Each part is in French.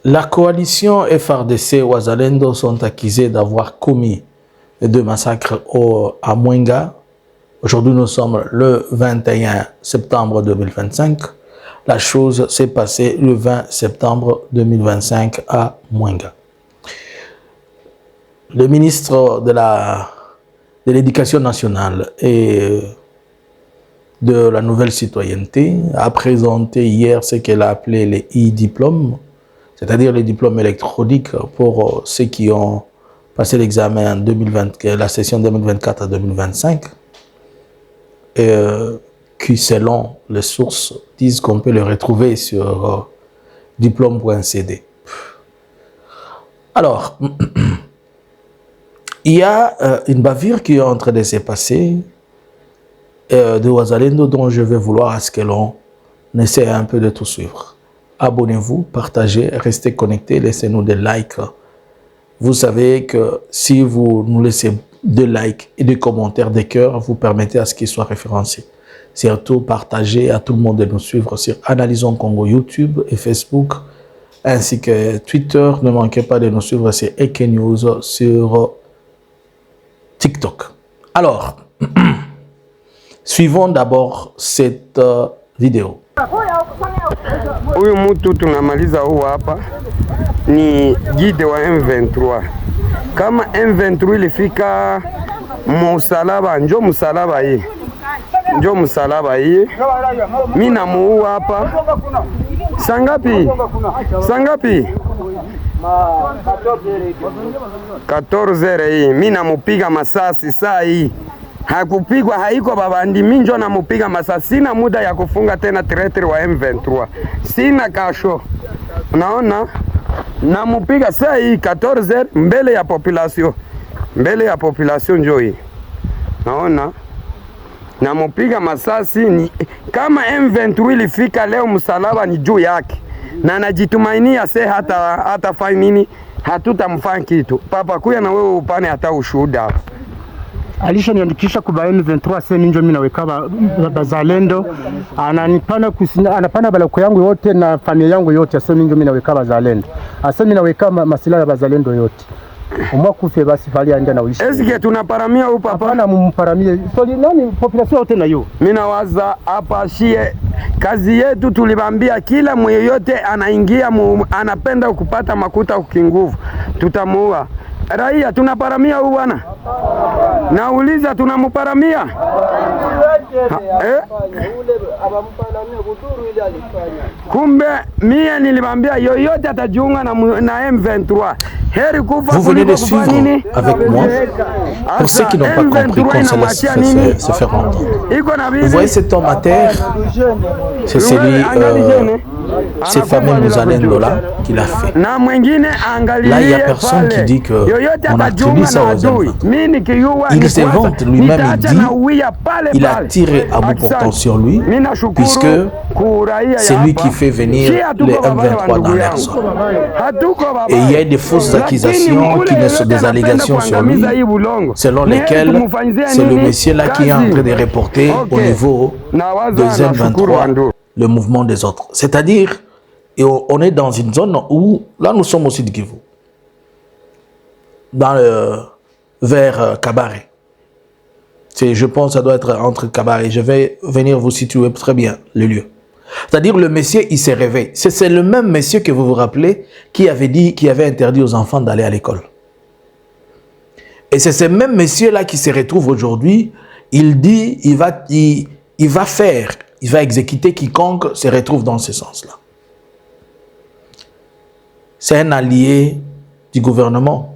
La coalition FRDC Wazalendo sont accusés d'avoir commis deux massacres à Mwenga. Aujourd'hui, nous sommes le 21 septembre 2025. La chose s'est passée le 20 septembre 2025 à Mwenga. Le ministre de l'Éducation nationale et de la nouvelle citoyenneté a présenté hier ce qu'elle a appelé les e-diplômes, c'est-à-dire les diplômes électroniques pour ceux qui ont passé l'examen en 2020, la session 2024 à 2025, et qui, selon les sources, disent qu'on peut le retrouver sur diplôme.cd. Alors, il y a une bavure qui est en train de se passer de Wazalendo dont je vais vouloir à ce que l'on essaie un peu de tout suivre. Abonnez-vous, partagez, restez connectés, laissez-nous des likes. Vous savez que si vous nous laissez des likes et des commentaires, des cœurs, vous permettez à ce qu'ils soient référencés. Surtout, partagez à tout le monde de nous suivre sur Analysons Congo YouTube et Facebook, ainsi que Twitter. Ne manquez pas de nous suivre sur Eke News sur TikTok. Alors, suivons d'abord cette vidéo. Huyu mtu tunamaliza huu hapa ni guide wa M23. Kama M23 ilifika msalaba, njo msalaba hii. Mimi namuua hapa. Sangapi? 14 hii. Mimi namupiga masasi saa hii. Hakupigwa, haiko babandi, mimi njo namupiga masasi. Sina muda ya kufunga tena traitor wa M23. Sina kasho. Unaona? Namupiga saa hii 14 mbele ya population. Mbele ya population njo hii. Naona? Namupiga masasi ni kama M23 ilifika leo msalaba ni juu yake. Na najitumainia hata fanya nini? Hatutamfanya kitu. Papa kuya na wewe upane hata ushuhuda. Alisha niandikisha kwa M23 sasa mimi mimi naweka bazalendo anapana balako yangu yote na familia yangu yote sasa mimi naweka bazalendo. Sasa mimi naweka masilaha ya bazalendo yote. Umwa kufe basi fali aenda na uishi. Eske tunaparamia huyu papa? Hapana mumparamie. So nani population yote na hiyo. Mimi nawaza hapa shie kazi yetu tulibambia kila mmoja anaingia anapenda kupata makuta kinguvu. Tutamuua. Raia tunaparamia huyu bwana. Nauliza tunamuparamia? Kumbe mie nilibambia yoyote atajiunga na M23. Heri kufa. Vous venez de suivre avec moi. Pour ceux qui n'ont pas compris qu'on se laisse se faire entendre. Vous voyez cet homme à terre? C'est celui, ces fameux Muzalendo là qui l'a fait. Là, il n'y a personne qui dit qu'on attribue ça aux enfants. Il se vante lui-même, il dit, il a tiré à bout portant sur lui, puisque c'est lui qui fait venir les M23 dans leur sol. Et il y a des fausses accusations, qui ne sont des allégations sur lui, selon lesquelles c'est le monsieur là qui est en train de reporter au niveau des M23 le mouvement des autres. C'est-à-dire, on est dans une zone où, là nous sommes aussi de Kivu, vers Kabare. Je pense que ça doit être entre Kabare. Je vais venir vous situer très bien le lieu. C'est-à-dire le monsieur, il s'est réveillé. C'est le même monsieur que vous vous rappelez qui avait interdit aux enfants d'aller à l'école. Et c'est ce même monsieur-là qui se retrouve aujourd'hui. Il dit, il va exécuter quiconque se retrouve dans ce sens-là. C'est un allié du gouvernement.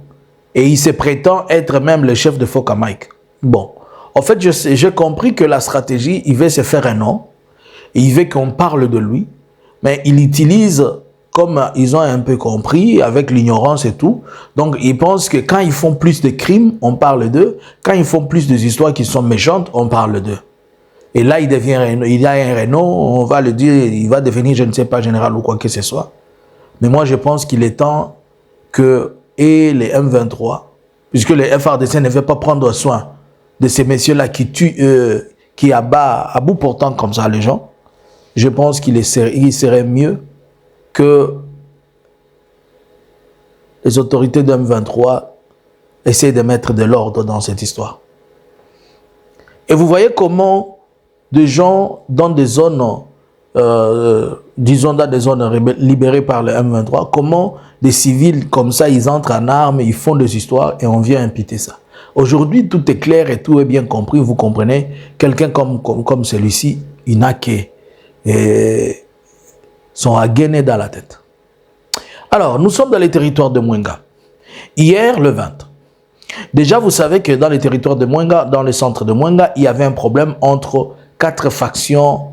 Et il se prétend être même le chef de Foka Mike. Bon, en fait, j'ai compris que la stratégie, il veut se faire un nom. Et il veut qu'on parle de lui. Mais il utilise, comme ils ont un peu compris, avec l'ignorance et tout. Donc, ils pensent que quand ils font plus de crimes, on parle d'eux. Quand ils font plus des histoires qui sont méchantes, on parle d'eux. Et là, il a un renom, on va le dire, il va devenir, je ne sais pas, général ou quoi que ce soit. Mais moi, je pense qu'il est temps que, et les M23, puisque les FRDC ne veulent pas prendre soin de ces messieurs-là qui tuent, qui abattent à bout portant comme ça les gens, je pense qu'il serait mieux que les autorités de M23 essaient de mettre de l'ordre dans cette histoire. Et vous voyez comment des gens dans des zones, disons dans des zones libérées par le M23, comment des civils comme ça, ils entrent en armes, ils font des histoires et on vient imputer ça. Aujourd'hui, tout est clair et tout est bien compris, vous comprenez. Quelqu'un comme celui-ci, il n'a que son againé dans la tête. Alors, nous sommes dans les territoires de Mwenga. Hier, le 20. Déjà, vous savez que dans les territoires de Mwenga, dans le centre de Mwenga, il y avait un problème entre 4 factions,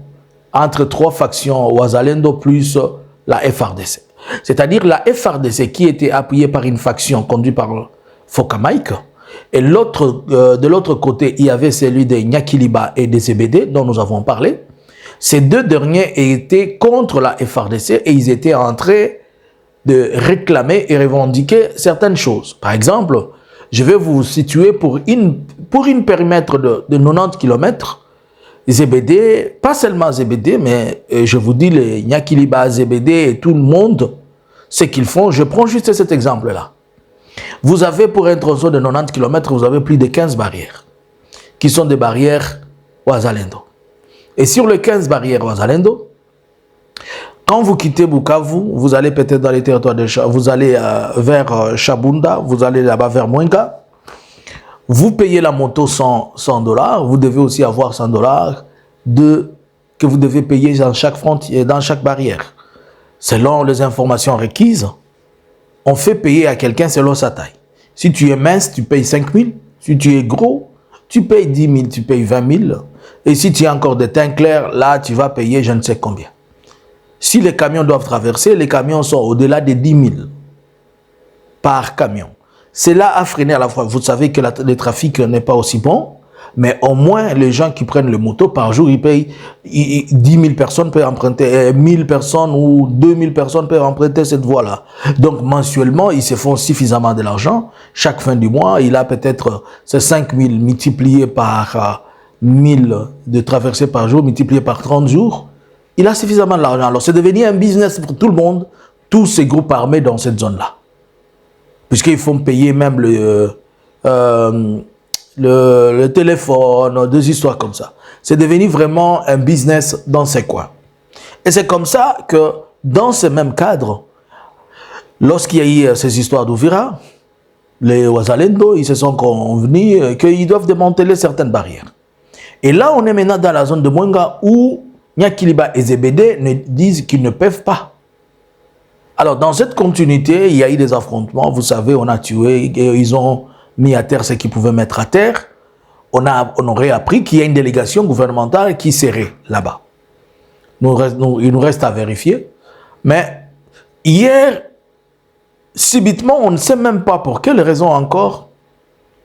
entre 3 factions Wazalendo plus la FRDC. C'est-à-dire la FRDC qui était appuyée par une faction conduite par Fokamaïk. Et de l'autre côté, il y avait celui de Nyakiliba et des CBD dont nous avons parlé. Ces deux derniers étaient contre la FRDC et ils étaient en train de réclamer et revendiquer certaines choses. Par exemple, je vais vous situer pour une périmètre de 90 km, ZBD, pas seulement ZBD, mais je vous dis les Nyakiliba, ZBD et tout le monde, ce qu'ils font. Je prends juste cet exemple-là. Vous avez pour un tronçon de 90 km, vous avez plus de 15 barrières, qui sont des barrières Wazalendo. Et sur les 15 barrières Wazalendo, quand vous quittez Bukavu, vous allez peut-être dans les territoires de vous allez vers Chabunda, vous allez là-bas vers Mwenga. Vous payez la moto $100, vous devez aussi avoir $100 que vous devez payer dans chaque frontière, dans chaque barrière. Selon les informations requises, on fait payer à quelqu'un selon sa taille. Si tu es mince, tu payes 5 000. Si tu es gros, tu payes 10 000, tu payes 20 000. Et si tu as encore des teints clairs, là, tu vas payer je ne sais combien. Si les camions doivent traverser, les camions sont au-delà de 10 000 par camion. Cela a freiné à la fois. Vous savez que le trafic n'est pas aussi bon, mais au moins les gens qui prennent le moto par jour, ils payent 10 000 personnes peuvent emprunter, 1000 personnes ou 2000 personnes peuvent emprunter cette voie-là. Donc mensuellement, ils se font suffisamment de l'argent. Chaque fin du mois, il a peut-être ces 5 000 multipliés par 1000 de traversées par jour, multipliés par 30 jours. Il a suffisamment de l'argent. Alors, c'est devenu un business pour tout le monde, tous ces groupes armés dans cette zone-là. Puisqu'ils font payer même le téléphone, des histoires comme ça. C'est devenu vraiment un business dans ces coins. Et c'est comme ça que, dans ce même cadre, lorsqu'il y a eu ces histoires d'Ouvira, les Wazalendo, ils se sont convenus qu'ils doivent démanteler certaines barrières. Et là, on est maintenant dans la zone de Mwenga où Nyakiliba et ZBD disent qu'ils ne peuvent pas. Alors, dans cette continuité, il y a eu des affrontements. Vous savez, on a tué, ils ont mis à terre ce qu'ils pouvaient mettre à terre. On aurait appris qu'il y a une délégation gouvernementale qui serait là-bas. Il nous reste à vérifier. Mais hier, subitement, on ne sait même pas pour quelle raison encore.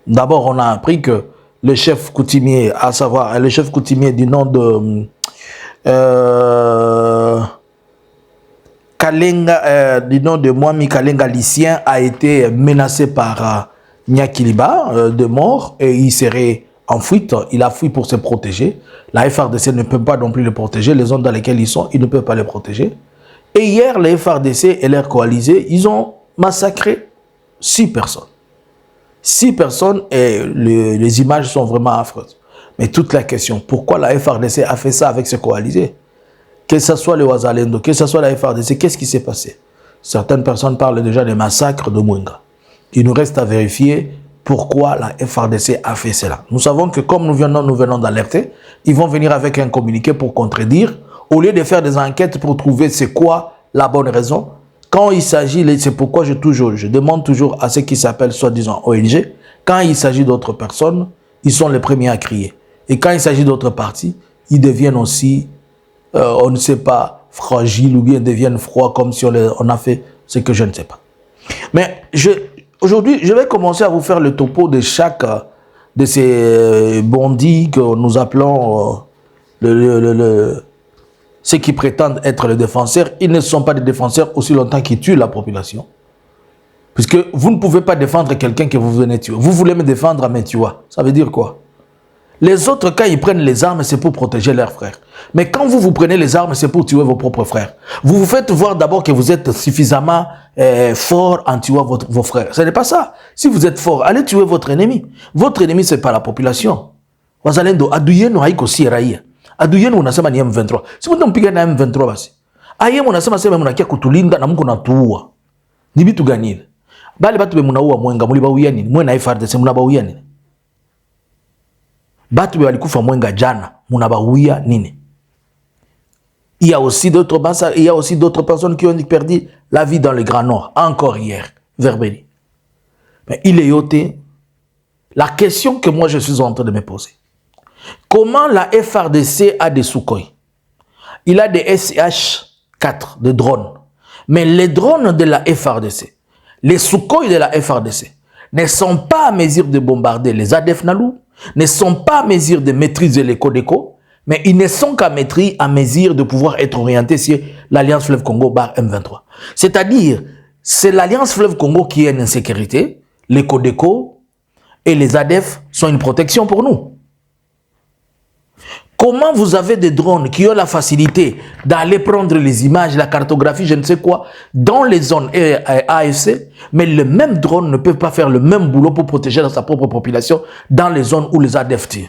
D'abord, on a appris que le chef coutumier, à savoir le chef coutumier du nom de Kalenga, du nom de Mwami Kalenga Lycien, a été menacé par Nyakiliba de mort et il serait en fuite. Il a fui pour se protéger. La FRDC ne peut pas non plus le protéger. Les zones dans lesquelles ils sont, ils ne peuvent pas les protéger. Et hier, les FRDC et leurs coalisés, ils ont massacré 6 personnes. 6 personnes et les images sont vraiment affreuses. Mais toute la question, pourquoi la FRDC a fait ça avec ses coalisés? Que ce soit les Wazalendo, que ce soit la FRDC, qu'est-ce qui s'est passé? Certaines personnes parlent déjà des massacres de Mwenga. Il nous reste à vérifier pourquoi la FRDC a fait cela. Nous savons que comme nous venons d'alerter, ils vont venir avec un communiqué pour contredire, au lieu de faire des enquêtes pour trouver c'est quoi la bonne raison. Quand il s'agit, c'est pourquoi je demande toujours à ceux qui s'appellent soi-disant ONG, quand il s'agit d'autres personnes, ils sont les premiers à crier. Et quand il s'agit d'autres partis, ils deviennent aussi, on ne sait pas, fragiles ou bien deviennent froids comme si on a fait ce que je ne sais pas. Mais aujourd'hui, je vais commencer à vous faire le topo de chaque de ces bandits que nous appelons ceux qui prétendent être les défenseurs. Ils ne sont pas des défenseurs aussi longtemps qu'ils tuent la population. Puisque vous ne pouvez pas défendre quelqu'un que vous venez tuer. Vous voulez me défendre à me tuer. Ça veut dire quoi? Les autres, quand ils prennent les armes, c'est pour protéger leurs frères. Mais quand vous prenez les armes, c'est pour tuer vos propres frères. Vous vous faites voir d'abord que vous êtes suffisamment fort en tuant vos frères. Ce n'est pas ça. Si vous êtes fort, allez tuer votre ennemi. Votre ennemi, ce n'est pas la population. Wazalendo, aduyenu haiko si raia. Aduyenu unasema ni M23. Si mtu mpiga na M23 basi. Aye unasema sema mnakia kutulinda na mko natuua. Ni bitu gani ile? Bali batu be munaua mwenga mulibauia nini? Mwe na FARDC munabauia nini? Batu be walikufa mwenga jana, munabauia nini? Il y a aussi d'autres massacres, il y a aussi d'autres personnes qui ont perdu la vie dans le Grand Nord, encore hier, vers Beni. Mais il est yoté. La question que moi je suis en train de me poser, comment la FARDC a des Sukhoi? Il a des SH-4, des drones. Mais les drones de la FARDC, les Sukhoi de la FARDC, ne sont pas à mesure de bombarder les ADF Nalou, ne sont pas à mesure de maîtriser les Codeco, mais ils ne sont qu'à mesure de pouvoir être orientés sur l'Alliance Fleuve Congo bar M23. C'est-à-dire, c'est l'Alliance Fleuve Congo qui est une insécurité, les Codeco et les ADF sont une protection pour nous. Comment vous avez des drones qui ont la facilité d'aller prendre les images, la cartographie, je ne sais quoi, dans les zones AFC, mais le même drone ne peut pas faire le même boulot pour protéger sa propre population dans les zones où les ADF tirent.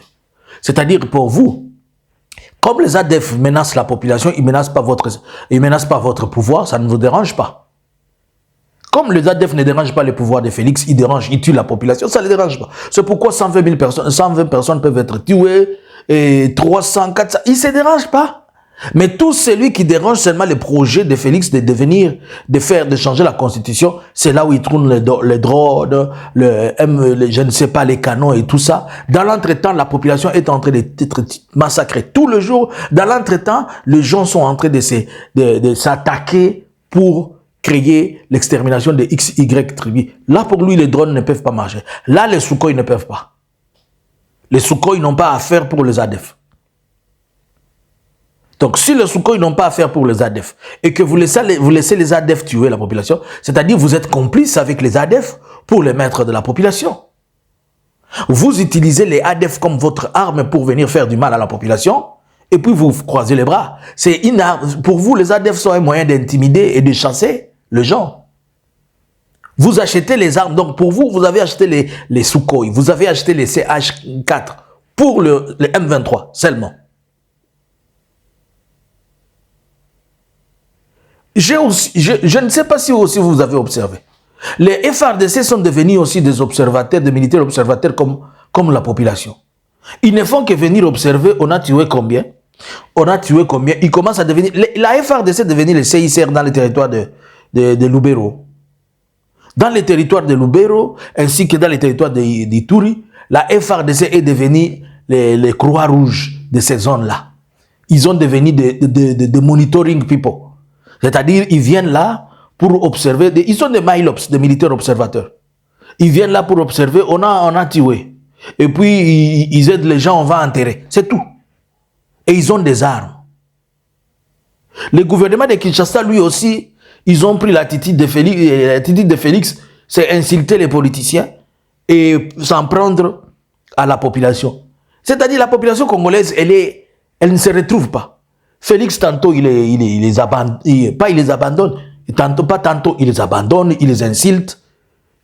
C'est-à-dire pour vous, comme les ADF menacent la population, ils ne menacent pas votre pouvoir, ça ne vous dérange pas. Comme les ADF ne dérangent pas le pouvoir de Félix, ils tuent la population, ça ne les dérange pas. C'est pourquoi 120 personnes peuvent être tuées, et 300, 400, ils ne se dérangent pas. Mais tout celui qui dérange seulement le projet de Félix de changer la constitution, c'est là où ils trouvent les drones, je ne sais pas, les canons et tout ça. Dans l'entretemps, la population est en train d'être massacrée tout le jour. Dans l'entretemps, les gens sont en train de s'attaquer pour créer l'extermination de XY tribus. Là, pour lui, les drones ne peuvent pas marcher. Là, les Sukhoi ne peuvent pas. Les Sukhoi n'ont pas affaire pour les ADF. Donc, si les Sukhoi n'ont pas affaire pour les ADF et que vous laissez les ADF tuer la population, c'est-à-dire vous êtes complice avec les ADF pour les mettre de la population. Vous utilisez les ADF comme votre arme pour venir faire du mal à la population et puis vous croisez les bras. C'est une arme. Pour vous, les ADF sont un moyen d'intimider et de chasser les gens. Vous achetez les armes. Donc, pour vous, vous avez acheté les Sukhoi. Vous avez acheté les CH-4 pour le M23 seulement. Je ne sais pas si aussi vous avez observé. Les FARDC sont devenus aussi des observateurs, des militaires observateurs comme la population. Ils ne font que venir observer, on a tué combien? On a tué combien? Ils commencent à devenir... La FARDC est devenue le CICR dans le territoire de Lubero. Dans les territoires de Lubero, ainsi que dans les territoires d'Ituri, la FARDC est devenue les Croix-Rouges de ces zones-là. Ils ont devenu des monitoring people. C'est-à-dire, ils viennent là pour observer. Ils sont des MILOPS, des militaires observateurs. Ils viennent là pour observer, on a tué. Et puis, ils aident les gens, on va enterrer. C'est tout. Et ils ont des armes. Le gouvernement de Kinshasa, lui aussi, ils ont pris l'attitude de Félix. L'attitude de Félix, c'est insulter les politiciens et s'en prendre à la population. C'est-à-dire, la population congolaise, elle ne se retrouve pas. Félix, tantôt, il les abandonne. Pas il les abandonne. Tantôt, il les abandonne, il les insulte.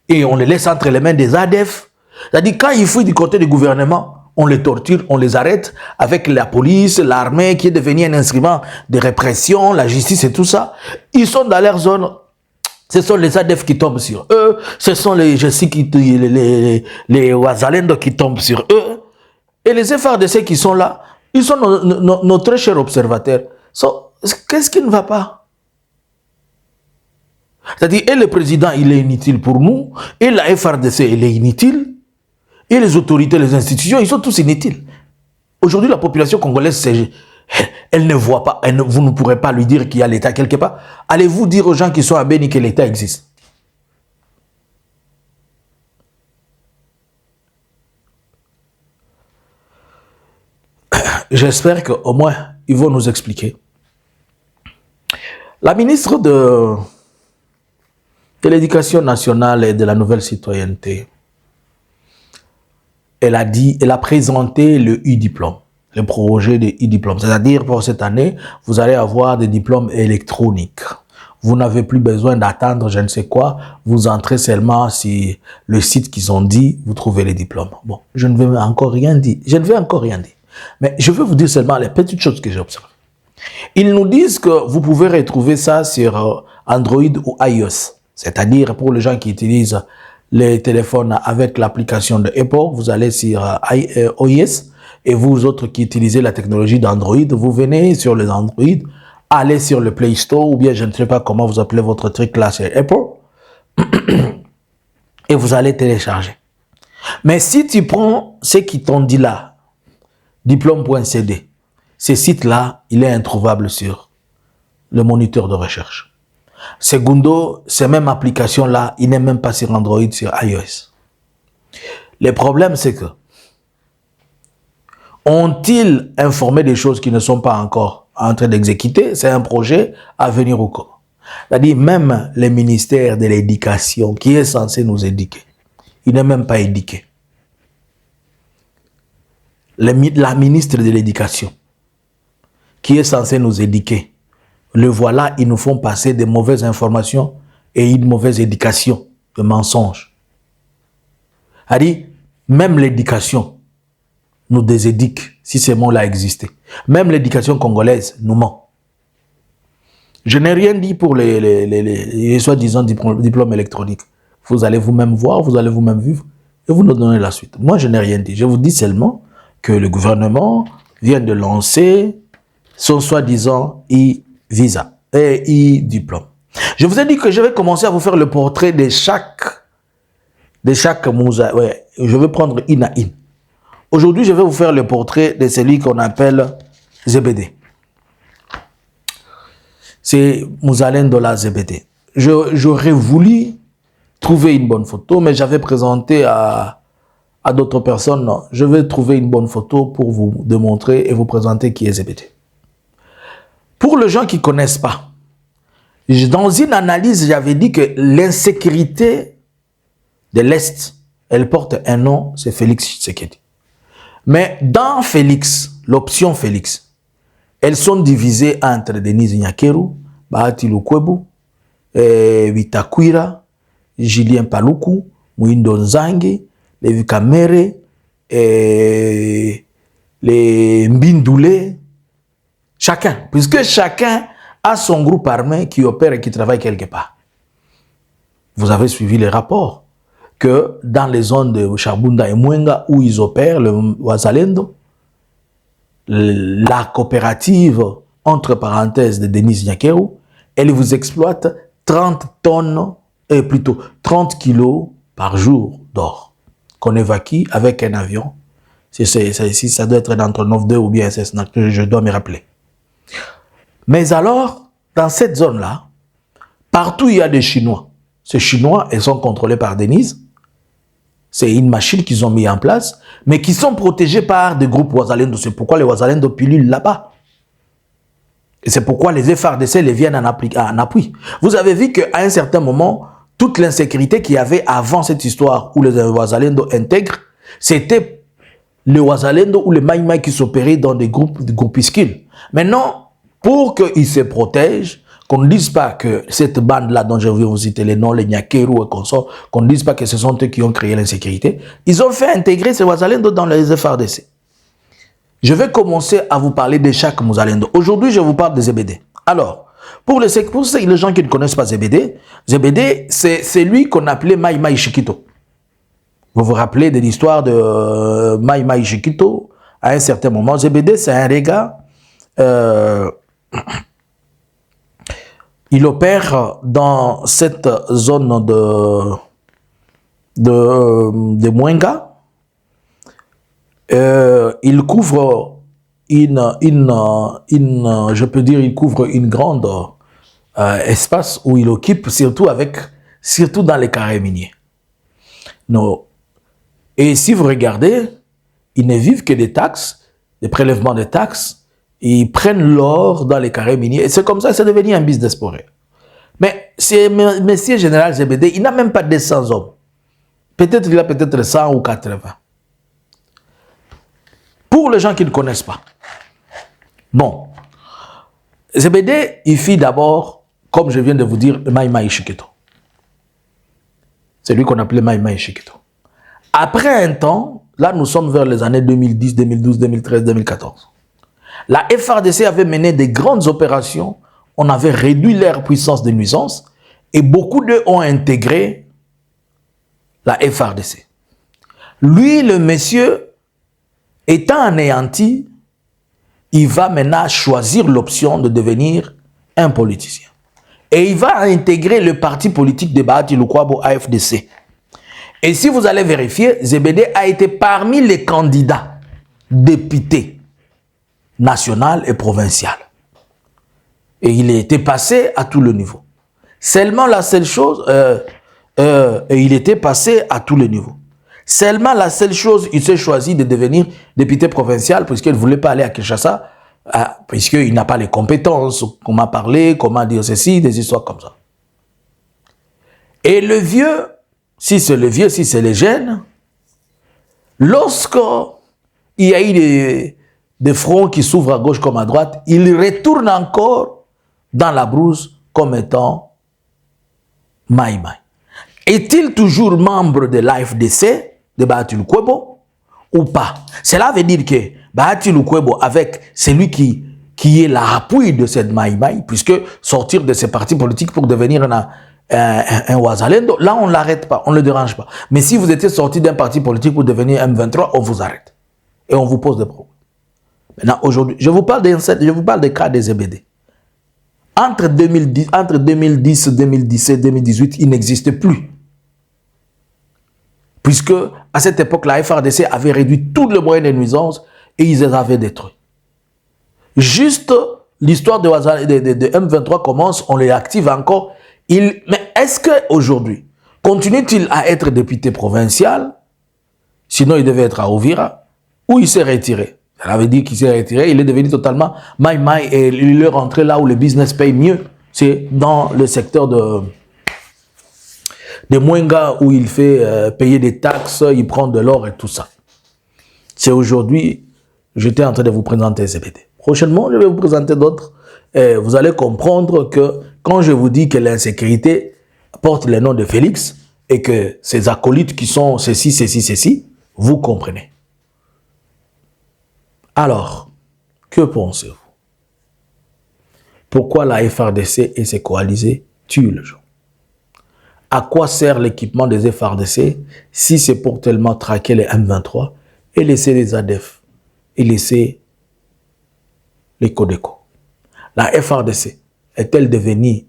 Et on les laisse entre les mains des ADF. C'est-à-dire, quand ils fuient du côté du gouvernement, on les torture, on les arrête avec la police, l'armée qui est devenue un instrument de répression, la justice et tout ça. Ils sont dans leur zone. Ce sont les ADF qui tombent sur eux. Ce sont les Wazalendo qui tombent sur eux. Et les FARDC qui sont là, ils sont nos très chers observateurs. Qu'est-ce qui ne va pas? C'est-à-dire, et le président, il est inutile pour nous, et la FARDC, elle est inutile, et les autorités, les institutions, ils sont tous inutiles. Aujourd'hui, la population congolaise, elle ne voit pas, vous ne pourrez pas lui dire qu'il y a l'État quelque part. Allez-vous dire aux gens qui sont à Beni que l'État existe? J'espère qu'au moins, ils vont nous expliquer. La ministre de l'Éducation nationale et de la nouvelle citoyenneté, elle a présenté le e-diplôme, le projet de e-diplôme. C'est-à-dire, pour cette année, vous allez avoir des diplômes électroniques. Vous n'avez plus besoin d'attendre je ne sais quoi. Vous entrez seulement sur le site qu'ils ont dit, vous trouvez les diplômes. Bon, je ne vais encore rien dire. Mais je veux vous dire seulement les petites choses que j'ai observées. Ils nous disent que vous pouvez retrouver ça sur Android ou iOS. C'est-à-dire, pour les gens qui utilisent les téléphones avec l'application de Apple, vous allez sur iOS. Et vous autres qui utilisez la technologie d'Android, vous venez sur les Android, allez sur le Play Store, ou bien je ne sais pas comment vous appelez votre truc là chez Apple, et vous allez télécharger. Mais si tu prends ce qui t'ont dit là, diplôme.cd, ce site-là, il est introuvable sur le moniteur de recherche. Segundo, ces mêmes applications-là, il n'est même pas sur Android, sur iOS. Le problème, c'est que ont-ils informé des choses qui ne sont pas encore en train d'exécuter? C'est un projet à venir au corps. C'est-à-dire, même le ministère de l'Éducation, qui est censé nous éduquer, il n'est même pas éduqué. La ministre de l'Éducation, qui est censée nous éduquer, le voilà, ils nous font passer de mauvaises informations et une mauvaise éducation, de mensonges. C'est-à-dire, même l'éducation nous déséduque, si ces mots-là existaient. Même l'éducation congolaise nous ment. Je n'ai rien dit pour les soi-disant diplômes électroniques. Vous allez vous-même voir, vous allez vous-même vivre, et vous nous donnez la suite. Moi, je n'ai rien dit. Je vous dis seulement que le gouvernement vient de lancer son soi-disant e-visa et e-diplôme. Je vous ai dit que je vais commencer à vous faire le portrait de chaque Moussa. Ouais, je vais prendre une à une. Aujourd'hui, je vais vous faire le portrait de celui qu'on appelle Zebedé. C'est Mouzalendo la Zebedé. J'aurais voulu trouver une bonne photo, mais j'avais présenté à d'autres personnes. Non, je vais trouver une bonne photo pour vous démontrer et vous présenter qui est Zebedé. Pour les gens qui ne connaissent pas, dans une analyse, j'avais dit que l'insécurité de l'Est, elle porte un nom, c'est Félix Tshisekedi. Mais dans Félix, l'option Félix, elles sont divisées entre Denise Nyakeru, Bahati Lukwebo, Vitakwira, Julien Paluku, Mwindo Nzange, les Kamere, les Mbindoulé, chacun, puisque chacun a son groupe armé qui opère et qui travaille quelque part. Vous avez suivi les rapports que dans les zones de Chabunda et Mwenga où ils opèrent, le Wazalendo, la coopérative, entre parenthèses, de Denis Nyakeru, elle vous exploite 30 tonnes, plutôt 30 kilos par jour d'or, qu'on évacue avec un avion. Ça doit être entre 9-2 ou bien SS, je dois me rappeler. Mais alors, dans cette zone-là, partout il y a des Chinois. Ces Chinois, ils sont contrôlés par Denise. C'est une machine qu'ils ont mis en place, mais qui sont protégés par des groupes Wazalendo. C'est pourquoi les Wazalendo pilulent là-bas. Et c'est pourquoi les FARDC les viennent en appui. Vous avez vu qu'à un certain moment, toute l'insécurité qu'il y avait avant cette histoire où les Wazalendo intègrent, c'était les Wazalendo ou les Maïmaï qui s'opéraient dans des groupuscules. Maintenant, pour qu'ils se protègent, qu'on ne dise pas que cette bande-là dont je vais vous citer les noms, les Nyakeru et consorts, qu'on ne dise pas que ce sont eux qui ont créé l'insécurité, ils ont fait intégrer ces Wazalendo dans les FARDC. Je vais commencer à vous parler de chaque Mouzalendo. Aujourd'hui, je vous parle de Zebedé. Alors, pour les gens qui ne connaissent pas Zebedé, c'est lui qu'on appelait Maïmaï Chikito. Vous vous rappelez de l'histoire de Maïmaï Chikito? À un certain moment, Zebedé, c'est un gars... il opère dans cette zone de Mwenga. Il couvre je peux dire, il couvre une grande espace où il occupe, surtout dans les carrés miniers. Non. Et si vous regardez, ils ne vivent que des taxes, des prélèvements de taxes. Ils prennent l'or dans les carrés miniers. Et c'est comme ça que c'est devenu un business pour eux. Mais c'est Monsieur Général Zebedé, il n'a même pas 200 hommes. Peut-être il a peut-être 100 ou 80. Pour les gens qui ne connaissent pas. Bon. ZBD, il fit d'abord, comme je viens de vous dire, Mai Mai Chiketo. C'est lui qu'on appelait Mai Mai Chiketo. Après un temps, là nous sommes vers les années 2010, 2012, 2013, 2014. La FARDC avait mené des grandes opérations, on avait réduit leur puissance de nuisance et beaucoup d'eux ont intégré la FARDC. Lui, le monsieur, étant anéanti, il va maintenant choisir l'option de devenir un politicien. Et il va intégrer le parti politique de Bahati Lukwabo AFDC. Et si vous allez vérifier, ZBD a été parmi les candidats députés national et provincial. Et il était passé à tout le niveau. Seulement la seule chose, et il était passé à tous les niveaux. Seulement la seule chose, il s'est choisi de devenir député provincial puisqu'il ne voulait pas aller à Kinshasa, puisqu'il n'a pas les compétences, comment parler, comment dire ceci, des histoires comme ça. Et le vieux, si c'est le vieux, si c'est les jeunes, lorsqu'il y a eu des fronts qui s'ouvrent à gauche comme à droite, il retourne encore dans la brousse comme étant Mai Mai. Est-il toujours membre de l'AFDC, de Bahati Lukwebo, ou pas? Cela veut dire que Bahati Lukwebo, avec celui qui est l'appui de cette Mai Mai, puisque sortir de ces partis politiques pour devenir un Wazalendo, là on ne l'arrête pas, on ne le dérange pas. Mais si vous étiez sorti d'un parti politique pour devenir M23, on vous arrête. Et on vous pose des problèmes. Maintenant, aujourd'hui, je vous parle des cas des ZBD. Entre 2010, 2017, 2018, il n'existait plus. Puisque, à cette époque, la FARDC avait réduit tous les moyens de nuisance et ils les avaient détruits. Juste, l'histoire de M23 commence, on les active encore. Mais est-ce qu'aujourd'hui, continue-t-il à être député provincial? Sinon, il devait être à Ouvira, ou il s'est retiré. Ça veut dire qu'il s'est retiré, il est devenu totalement Mai Mai et il est rentré là où le business paye mieux. C'est dans le secteur de Mwenga où il fait payer des taxes, il prend de l'or et tout ça. C'est aujourd'hui, j'étais en train de vous présenter ZBD. Prochainement, je vais vous présenter d'autres. Vous allez comprendre que quand je vous dis que l'insécurité porte le nom de Félix et que ces acolytes qui sont ceci, vous comprenez. Alors, que pensez-vous? Pourquoi la FARDC et ses coalisés tuent les gens? À quoi sert l'équipement des FARDC si c'est pour tellement traquer les M23 et laisser les ADF et laisser les Codeco? La FARDC est-elle devenue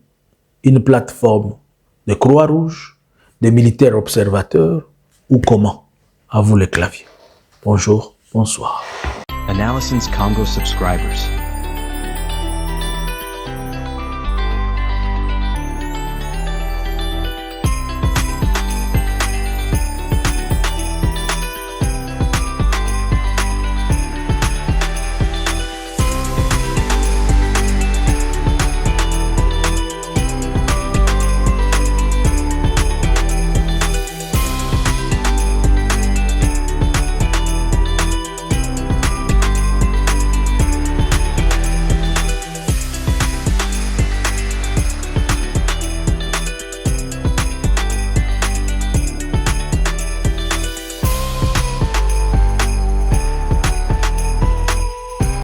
une plateforme de Croix-Rouge, de militaires observateurs ou comment? À vous les claviers. Bonjour, bonsoir. Analysins Congo subscribers.